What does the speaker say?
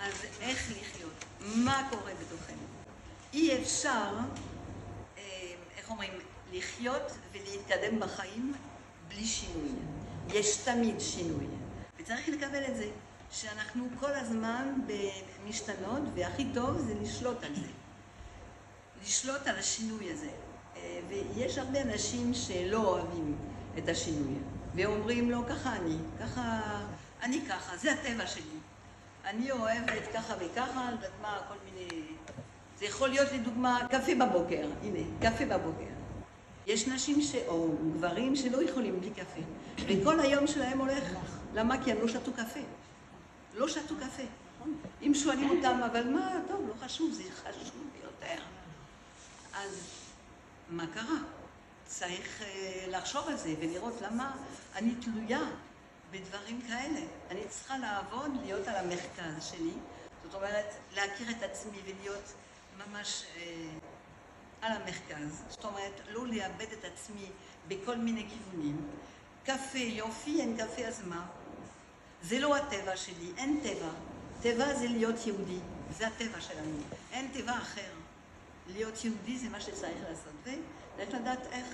אז איך לחיות? מה קורה בתוכנו? אי אפשר, איך אומרים, לחיות ולהתקדם בחיים בלי שינוי. יש תמיד שינוי. וצריך לקבל את זה, שאנחנו כל הזמן במשתנות, והכי טוב זה לשלוט על זה. לשלוט על השינוי הזה. ויש הרבה אנשים שלא אוהבים את השינוי. ואומרים לו, ככה אני ככה, זה הטבע שלי. אני אוהבת ככה וככה, לדעת מה, כל מיני... זה יכול להיות לדוגמה קפה בבוקר, הנה, קפה בבוקר. יש נשים או גברים שלא יכולים בלי קפה. וכל היום שלהם הולך, למה? כי הם לא שתו קפה. לא שתו קפה. אם שואלים אותם, אבל מה, טוב, לא חשוב, זה חשוב ביותר. אז מה קרה? צריך לחשוב על זה ולראות למה אני תלויה בדברים כאלה. אני צריכה לעבוד, להיות על המרכז שלי. זאת אומרת, להכיר את עצמי ולהיות ממש על המרכז. זאת אומרת, לא לאבד את עצמי בכל מיני כיוונים. קפה, יופי, אין קפה, אז מה? זה לא הטבע שלי, אין טבע. טבע זה להיות יהודי, זה הטבע שלנו. אין טבע אחר. להיות יהודי זה מה שצריך לעשות, וצריך לדעת איך.